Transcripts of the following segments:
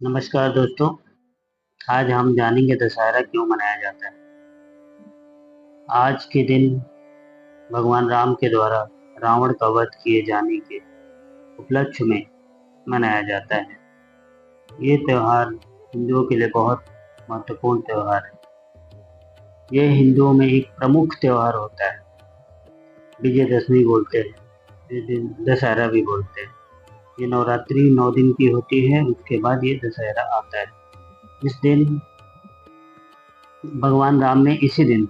नमस्कार दोस्तों। आज हम जानेंगे दशहरा क्यों मनाया जाता है। आज के दिन भगवान राम के द्वारा रावण का वध किए जाने के उपलक्ष्य में मनाया जाता है। ये त्योहार हिंदुओं के लिए बहुत महत्वपूर्ण त्योहार है। ये हिंदुओं में एक प्रमुख त्योहार होता है। विजयदशमी बोलते हैं, इस दिन दशहरा भी बोलते हैं। ये नवरात्रि 9 दिन की होती है, उसके बाद ये दशहरा आता है। इस दिन भगवान राम ने इसी दिन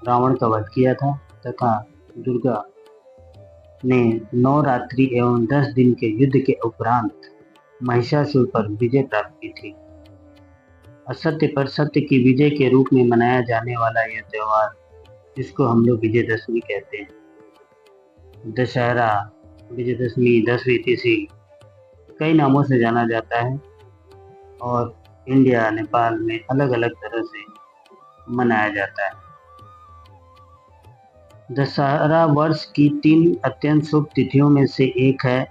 रावण का वध किया था तथा दुर्गा ने 9 रात्रि एवं 10 दिन के युद्ध के उपरांत महिषासुर पर विजय प्राप्त की थी। असत्य पर सत्य की विजय के रूप में मनाया जाने वाला यह त्योहार, जिसको हम लोग विजयदशमी कहते हैं। दशहरा, विजयदशमी, दसवीं तिथि कई नामों से जाना जाता है और इंडिया, नेपाल में अलग अलग तरह से मनाया जाता है। दशहरा वर्ष की 3 अत्यंत शुभ तिथियों में से एक है।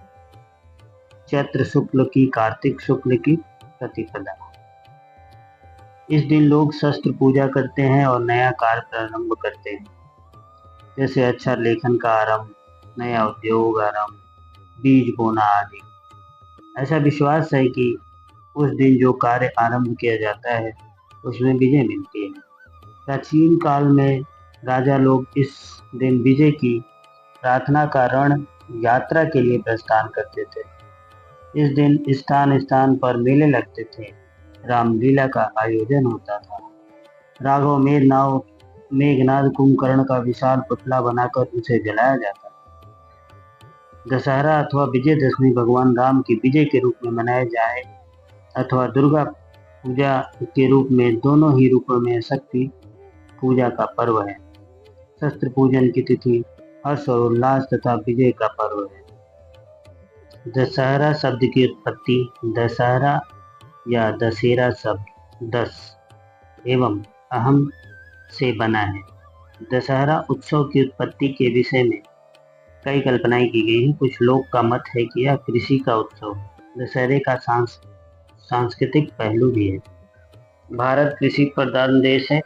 चैत्र शुक्ल की कार्तिक शुक्ल की प्रतिपदा। इस दिन लोग शस्त्र पूजा करते हैं और नया कार्य प्रारंभ करते हैं, जैसे अक्षर लेखन का आरंभ, नया उद्योग आरंभ, बीज बोना आदि। ऐसा विश्वास है कि उस दिन जो कार्य आरंभ किया जाता है उसमें विजय मिलती है। प्राचीन काल में राजा लोग इस दिन विजय की प्रार्थना का रण यात्रा के लिए प्रस्थान करते थे। इस दिन स्थान स्थान पर मेले लगते थे, रामलीला का आयोजन होता था। राघव मेघनाद कुंभकर्ण का विशाल पुतला बनाकर उसे जलाया जाता था। दशहरा अथवा विजयदशमी भगवान राम की विजय के रूप में मनाए जाए अथवा दुर्गा पूजा के रूप में, दोनों ही रूपों में शक्ति पूजा का पर्व है। शस्त्र पूजन की तिथि हर्ष और उल्लास तथा विजय का पर्व है। दशहरा शब्द की उत्पत्ति दशहरा या दशहरा शब्द दस एवं अहम से बना है। दशहरा उत्सव की उत्पत्ति के विषय में कई कल्पनाएं की गई हैं। कुछ लोग का मत है कि यह कृषि का उत्सव है। दशहरे का सांस्कृतिक पहलू भी है। भारत कृषि प्रधान देश है।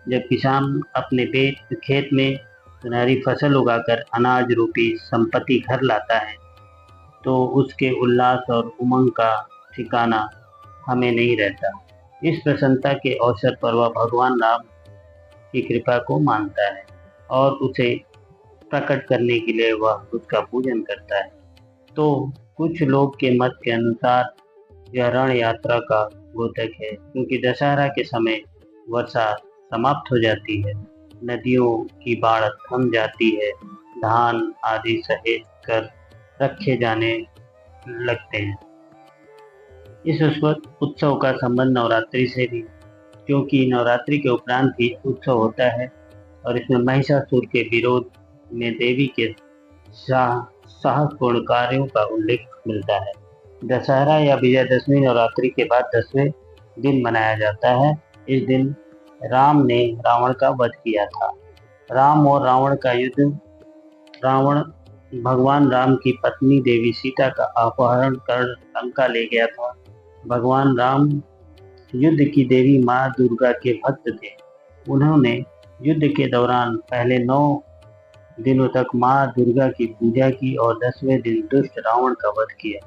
जब किसान अपने खेत में सुनहरी फसल उगाकर अनाज रूपी संपत्ति घर लाता है तो उसके उल्लास और उमंग का ठिकाना हमें नहीं रहता। इस प्रसन्नता के अवसर पर वह भगवान राम की कृपा को मानता है और उसे प्रकट करने के लिए वह उसका पूजन करता है। तो कुछ लोग के मत के अनुसार यह रण यात्रा का द्योतक है, क्योंकि दशहरा के समय वर्षा समाप्त हो जाती है, नदियों की बाढ़ थम जाती है, धान आदि सहेज कर रखे जाने लगते हैं। इस उत्सव का संबंध नवरात्रि से भी, क्योंकि नवरात्रि के उपरांत ही उत्सव होता है और इसमें महिषासुर के विरोध में देवी के साहसपूर्ण कार्यों का उल्लेख मिलता है। दशहरा या विजयदशमी नवरात्रि के बाद 10वें दिन मनाया जाता है। इस दिन राम ने रावण का वध किया था। राम और रावण का युद्ध। रावण भगवान राम की पत्नी देवी सीता का अपहरण कर लंका ले गया था। भगवान राम युद्ध की देवी माँ दुर्गा के भक्त थे। उन्होंने युद्ध के दौरान पहले 9 दिनों तक माँ दुर्गा की पूजा की और 10वें दिन दुष्ट रावण का वध किया।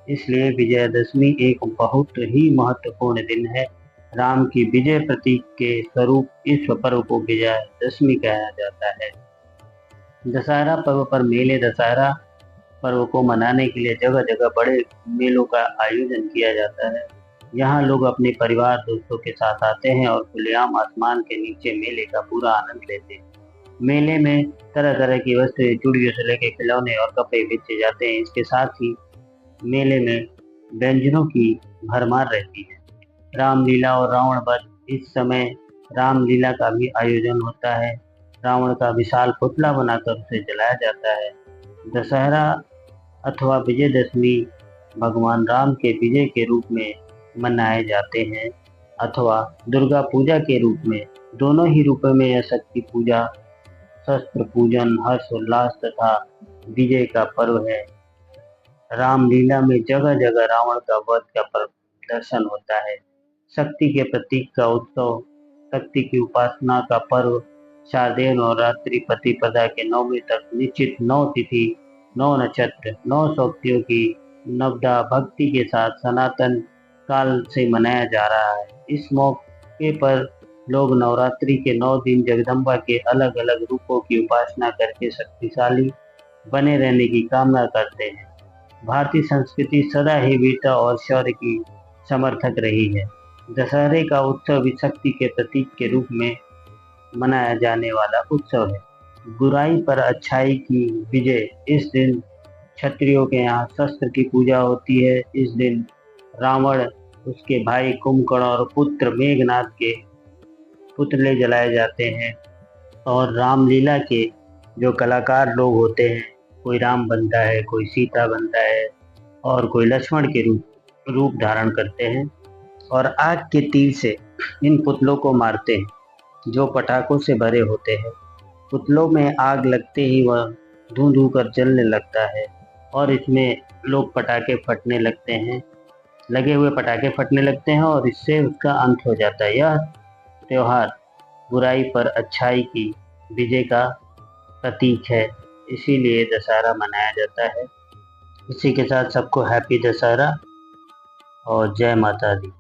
इसलिए विजयदशमी एक बहुत ही महत्वपूर्ण दिन है। राम की विजय प्रतीक के स्वरूप इस पर्व को विजयदशमी कहा जाता है। दशहरा पर्व पर मेले। दशहरा पर्व को मनाने के लिए जगह जगह बड़े मेलों का आयोजन किया जाता है। यहाँ लोग अपने परिवार दोस्तों के साथ आते हैं और खुलेआम आसमान के नीचे मेले का पूरा आनंद लेते हैं। मेले में तरह तरह की वस्तुएं, चूड़ियों से लेकर खिलौने और कपड़े बेचे जाते हैं। इसके साथ ही मेले में व्यंजनों की भरमार रहती है। रामलीला और रावण वध। इस समय रामलीला का भी आयोजन होता है। रावण का विशाल पुतला बनाकर उसे जलाया जाता है। दशहरा अथवा विजयदशमी भगवान राम के विजय के रूप में मनाए जाते हैं अथवा दुर्गा पूजा के रूप में। दोनों ही रूपों में यह शक्ति पूजा, शस्त्र पूजन, हर्ष उल्लास तथा विजय का पर्व है। रामलीला में जगह जगह रावण का वध का दर्शन होता है। शक्ति के प्रतीक का उत्सव, शक्ति की उपासना का पर्व, शारदेय नवरात्रि प्रतिपदा के 9वीं तक निश्चित 9 तिथि, 9 नक्षत्र, 9 शक्तियों की नवदा भक्ति के साथ सनातन काल से मनाया जा रहा है। इस मौके पर लोग नवरात्रि के 9 दिन जगदम्बा के अलग अलग रूपों की उपासना करके शक्तिशाली बने रहने की कामना करते हैं। भारतीय संस्कृति सदा ही वीरता और शौर्य की समर्थक रही है। दशहरे का उत्सव भी शक्ति के प्रतीक के रूप में मनाया जाने वाला उत्सव है। बुराई पर अच्छाई की विजय। इस दिन क्षत्रियों के यहाँ शस्त्र की पूजा होती है। इस दिन रावण, उसके भाई कुंभकर्ण और पुत्र मेघनाथ के पुतले जलाए जाते हैं और रामलीला के जो कलाकार लोग होते हैं, कोई राम बनता है, कोई सीता बनता है और कोई लक्ष्मण के रूप धारण करते हैं और आग के तीर से इन पुतलों को मारते हैं जो पटाखों से भरे होते हैं। पुतलों में आग लगते ही वह धूं धूं कर जलने लगता है और इसमें लोग पटाखे फटने लगते हैं, लगे हुए पटाखे फटने लगते हैं और इससे उसका अंत हो जाता है। यह त्योहार बुराई पर अच्छाई की विजय का प्रतीक है, इसीलिए दशहरा मनाया जाता है। इसी के साथ सबको हैप्पी दशहरा और जय माता दी।